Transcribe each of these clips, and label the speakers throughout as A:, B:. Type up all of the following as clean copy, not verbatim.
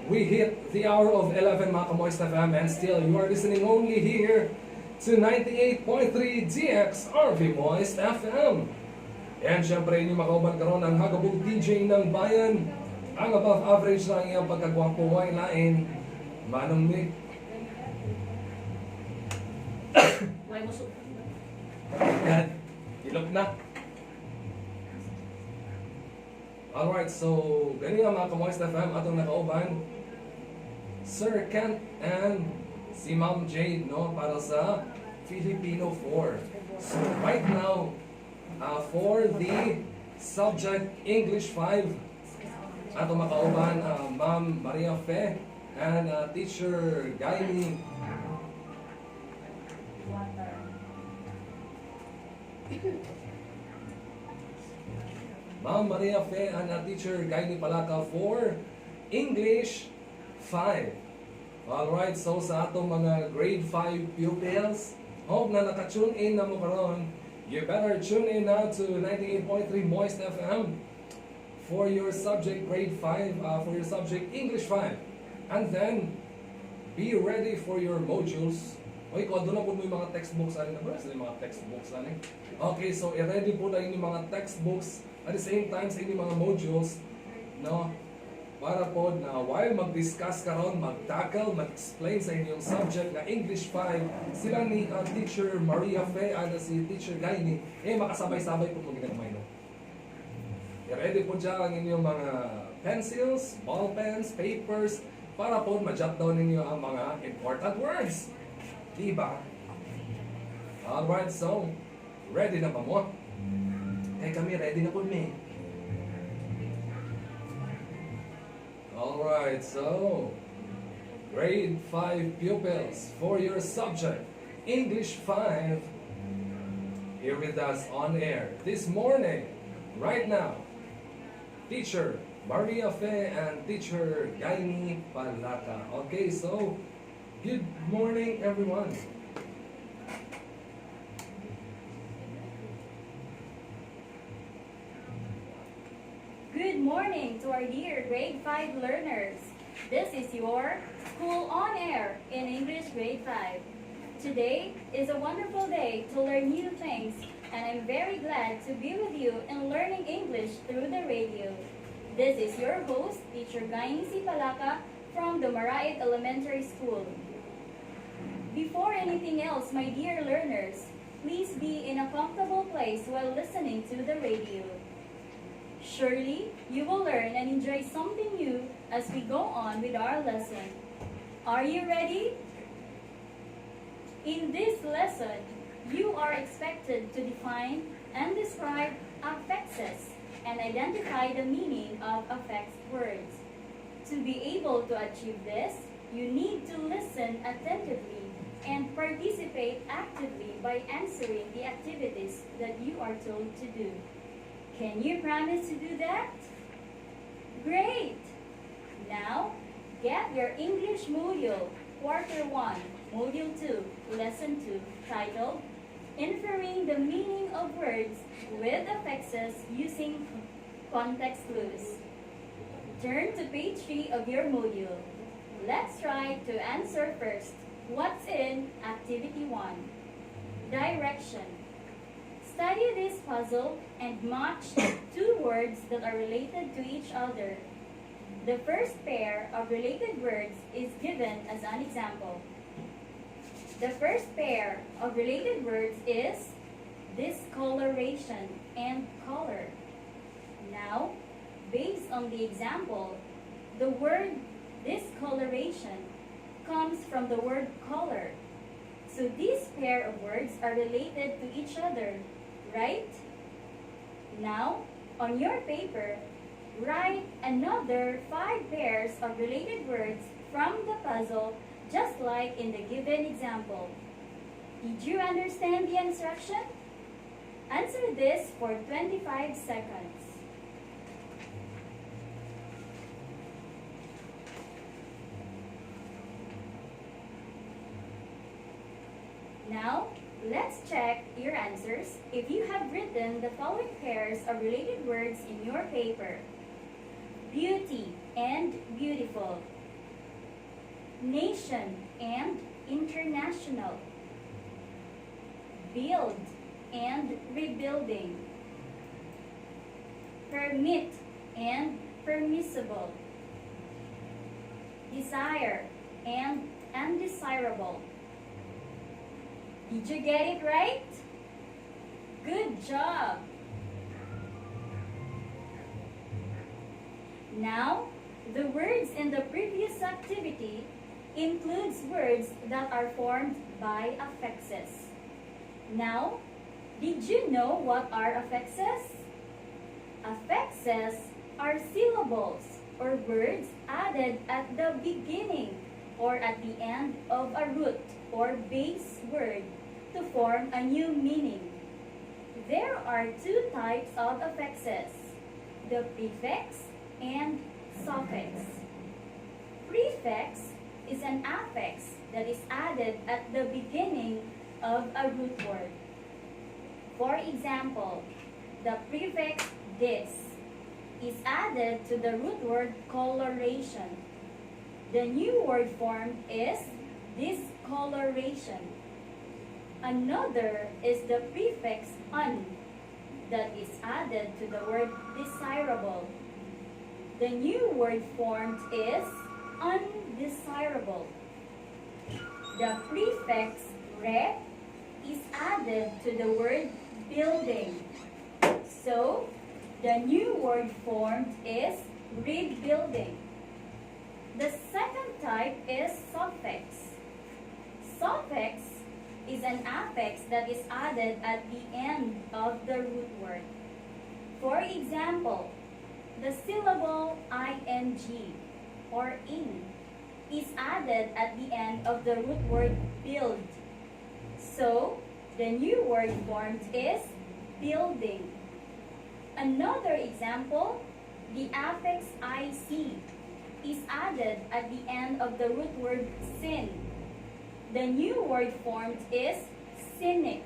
A: We hit the hour of 11 mga Kamoist FM, and still you are listening only here to 98.3 DXRV Moist FM. And syempre inyo makauban karon ang hagabog DJ ng bayan, ang above average na iyang pagkagwapo ay lain Manong Nick. Yan, ilog na. Alright, so ganyan mga Kamoist FM atong nakauban, Sir Kent and si Ma'am Jade, no, para sa Filipino 4. So right now, for the subject English 5, ato makauban Ma'am Maria Fe and Teacher Gaini. Ma'am Maria Fe and Teacher Gaini Palaka for English 5. Alright, so sa atong mga grade 5 pupils, hope na naka-tune in na mo karon. You better tune in now to 98.3 Moist FM for your subject grade 5, for your subject English 5. And then, be ready for your modules. Oy, kung doon na po mo yung mga textbooks, ano na ba? Sa mga textbooks, ano? Okay, so i-ready po na yung mga textbooks at the same time sa inyong mga modules, no? Para po na while mag-discuss karon, mag-tackle, mag-explain sa inyong subject na English 5, sila ni Teacher Maria Fe at si Teacher Gaini, makasabay-sabay po kung ginagmay, no? I-ready po dyan ang inyong mga pencils, ball pens, papers, para po ma-jot down ninyo ang mga important words. Diba? Alright, so, ready na ba mo? Kami ready na po, me. Alright, so, grade 5 pupils for your subject, English 5, here with us on air this morning, right now, Teacher Maria Fe and Teacher Gaini Palaka. Okay, so, good morning everyone.
B: Good morning to our dear grade 5 learners. This is your School on Air in English grade 5. Today is a wonderful day to learn new things, and I'm very glad to be with you in learning English through the radio. This is your host, Teacher Gaini Palaka from the Maraid Elementary School. Before anything else, my dear learners, please be in a comfortable place while listening to the radio. Surely, you will learn and enjoy something new as we go on with our lesson. Are you ready? In this lesson, you are expected to define and describe affixes and identify the meaning of affix words. To be able to achieve this, you need to listen attentively and participate actively by answering the activities that you are told to do. Can you promise to do that? Great! Now, get your English module, Quarter 1, Module 2, Lesson 2, titled, Inferring the Meaning of Words with Affixes Using Context Clues. Turn to page 3 of your module. Let's try to answer first. What's in Activity 1? Direction. Study this puzzle and match two words that are related to each other. The first pair of related words is given as an example. The first pair of related words is discoloration and color. Now, based on the example, the word discoloration comes from the word color. So these pair of words are related to each other, right? Now, on your paper, write another 5 pairs of related words from the puzzle, just like in the given example. Did you understand the instruction? Answer this for 25 seconds. Now, let's check your answers if you have written the following pairs of related words in your paper. Beauty and beautiful. nation and international, build and rebuilding, permit and permissible, desire and undesirable. Did you get it right? Good job! Now, the words in the previous activity includes words that are formed by affixes. Now, did you know what are affixes? Affixes are syllables or words added at the beginning or at the end of a root or base word to form a new meaning. There are two types of affixes, the prefix and suffix. Prefix is an affix that is added at the beginning of a root word. For example, the prefix "dis" is added to the root word coloration. The new word formed is discoloration. Another is the prefix "un" that is added to the word desirable. The new word formed is undesirable. The prefix "re" is added to the word building. So, the new word formed is rebuilding. The second type is suffix. Suffix is an affix that is added at the end of the root word. For example, the syllable ing or "in" is added at the end of the root word build. So, the new word formed is building. Another example, the affix "ic" is added at the end of the root word sin. The new word formed is cynic.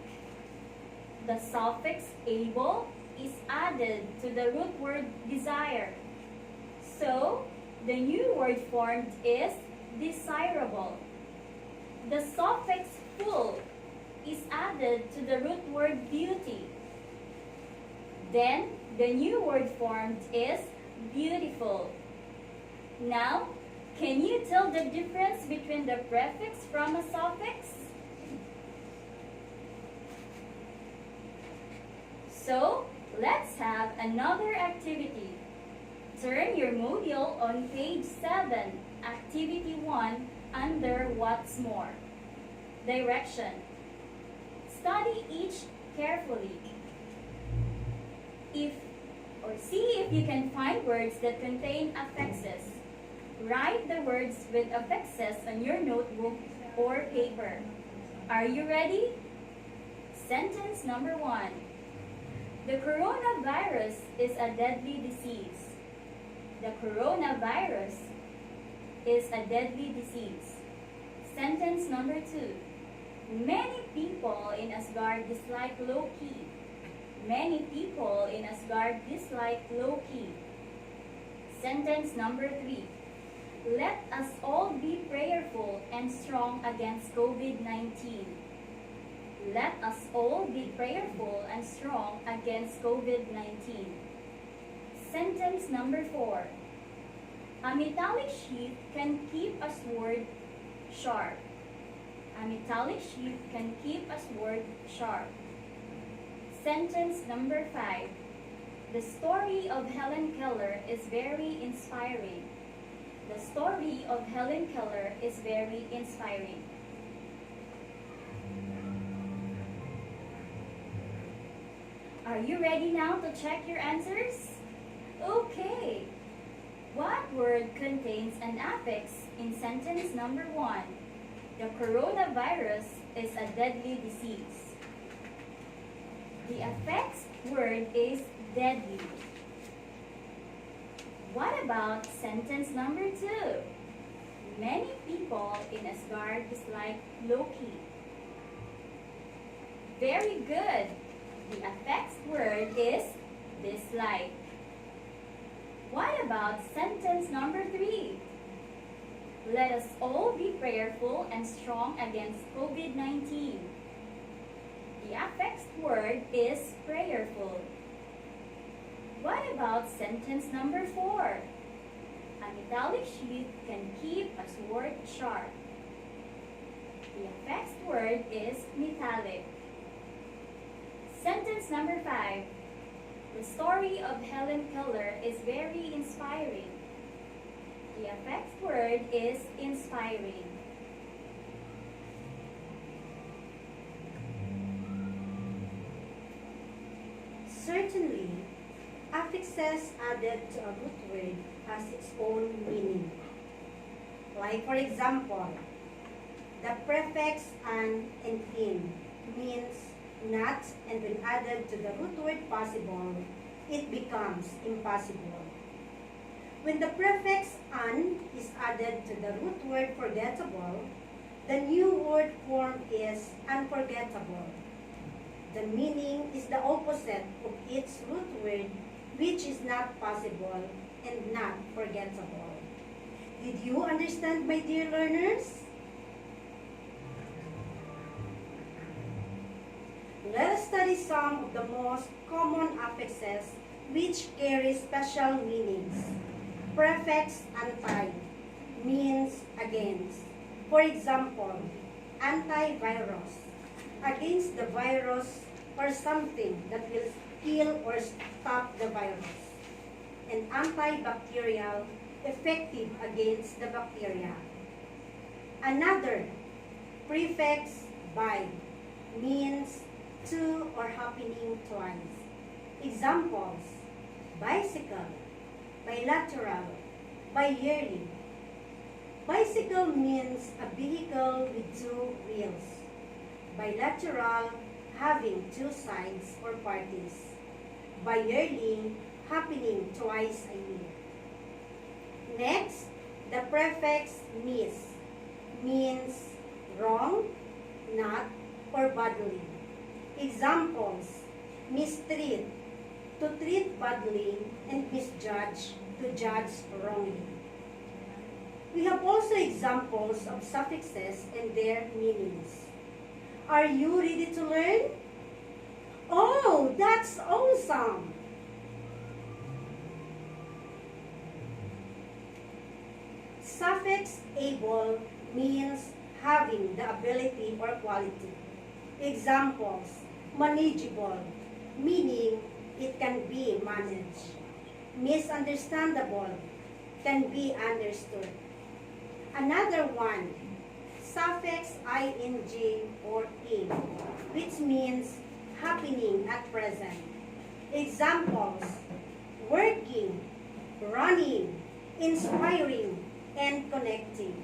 B: The suffix "able" is added to the root word desire. So, the new word formed is desirable. The suffix "full" is added to the root word beauty. Then, the new word formed is beautiful. Now, can you tell the difference between the prefix from a suffix? So, let's have another activity. Turn your module on page 7, activity 1, under What's More. Direction. Study each carefully. See if you can find words that contain affixes. Write the words with affixes on your notebook or paper. Are you ready? Sentence number 1. The coronavirus is a deadly disease. The coronavirus is a deadly disease. Sentence number 2. Many people in Asgard dislike Loki. Many people in Asgard dislike Loki. Sentence number 3. Let us all be prayerful and strong against COVID-19. Let us all be prayerful and strong against COVID-19. Sentence number 4. A metallic sheath can keep a sword sharp. A metallic sheath can keep a sword sharp. Sentence number 5. The story of Helen Keller is very inspiring. The story of Helen Keller is very inspiring. Are you ready now to check your answers? Okay. What word contains an affix in sentence number 1? The coronavirus is a deadly disease. The affix word is deadly. What about sentence number 2? Many people in Asgard dislike Loki. Very good. The affix word is dislike. What about sentence number 3? Let us all be prayerful and strong against COVID-19. The affixed word is prayerful. What about sentence number 4? A metallic sheath can keep a sword sharp. The affixed word is metallic. Sentence number 5. The story of Helen Keller is very inspiring. The affixed word is inspiring.
C: Certainly, affixes added to a root word has its own meaning. Like for example, the prefix an and in means not, and when added to the root word possible, it becomes impossible. When the prefix an is added to the root word forgettable, the new word form is unforgettable. The meaning is the opposite of its root word, which is not possible and not forgettable. Did you understand, my dear learners? Let us study some of the most common affixes which carry special meanings. Prefix anti means against. For example, antivirus, against the virus or something that will kill or stop the virus. And antibacterial, effective against the bacteria. Another, prefix bi, means two or happening twice. Examples, bicycle, bilateral, bi-yearly. Bicycle means a vehicle with two wheels. Bilateral, having two sides or parties. Bi-yearly, happening twice a year. Next, the prefix mis means wrong, not, or badly. Examples, mistreat, to treat badly, and misjudge, to judge wrongly. We have also examples of suffixes and their meanings. Are you ready to learn? Oh, that's awesome! Suffix able means having the ability or quality. Examples, manageable, meaning it can be managed. Misunderstandable, can be understood. Another one, suffix ing or in, which means happening at present. Examples, working, running, inspiring, and connecting.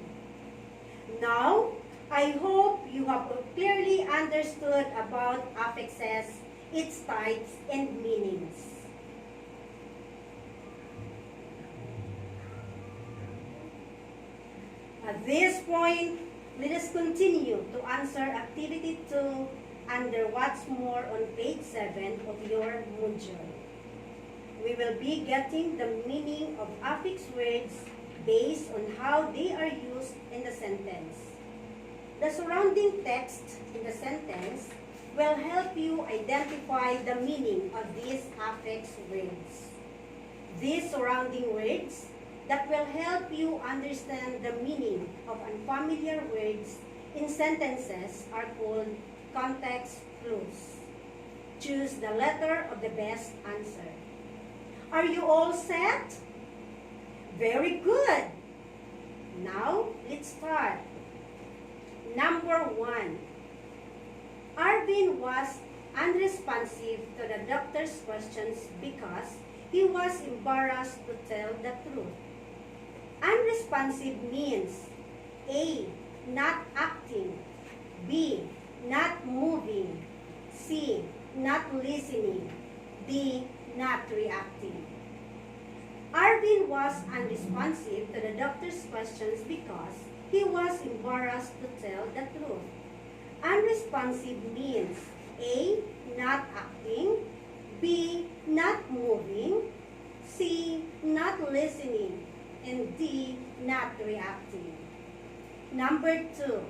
C: Now, I hope you have clearly understood about affixes, its types, and meanings. At this point, let us continue to answer activity 2 under what's more on page 7 of your module. We will be getting the meaning of affix words based on how they are used in the sentence. The surrounding text in the sentence will help you identify the meaning of these affix words. These surrounding words that will help you understand the meaning of unfamiliar words in sentences are called context clues. Choose the letter of the best answer. Are you all set? Very good. Now, let's start. Number 1. Arvin was unresponsive to the doctor's questions because he was embarrassed to tell the truth. Unresponsive means A. Not acting, B. Not moving, C. Not listening, D. Not reacting. Arvin was unresponsive to the doctor's questions because he was embarrassed to tell the truth. Unresponsive means A. Not acting, B. Not moving, C. Not listening, and D. Not reacting. Number 2.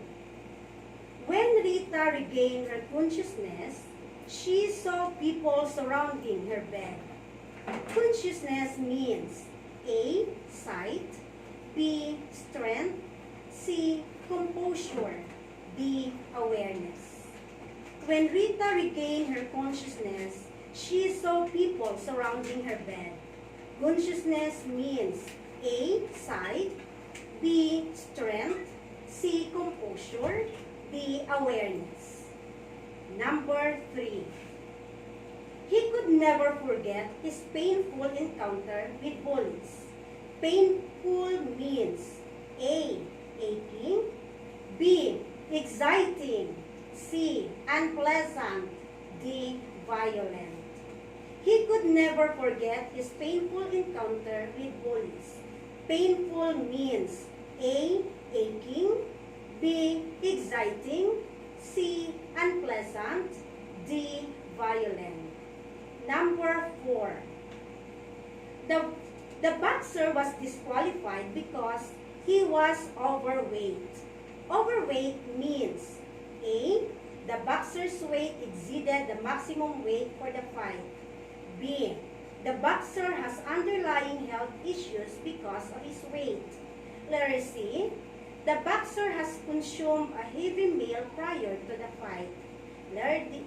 C: When Rita regained her consciousness, she saw people surrounding her bed. Consciousness means A. Sight, B. Strength, C. Composure, D. Awareness. When Rita regained her consciousness, she saw people surrounding her bed. Consciousness means A. Sight, B. Strength, C. Composure, D. Awareness. Number 3. He could never forget his painful encounter with bullies. Painful means A. Aching, B. Exciting, C. Unpleasant, D. Violent. He could never forget his painful encounter with bullies. Painful means A. Aching, B. Exciting, C. Unpleasant, D. Violent. Number 4. The boxer was disqualified because he was overweight. Overweight means A. The boxer's weight exceeded the maximum weight for the fight. B. The boxer has underlying health issues because of his weight. Letter C. The boxer has consumed a heavy meal prior to the fight. Letter D.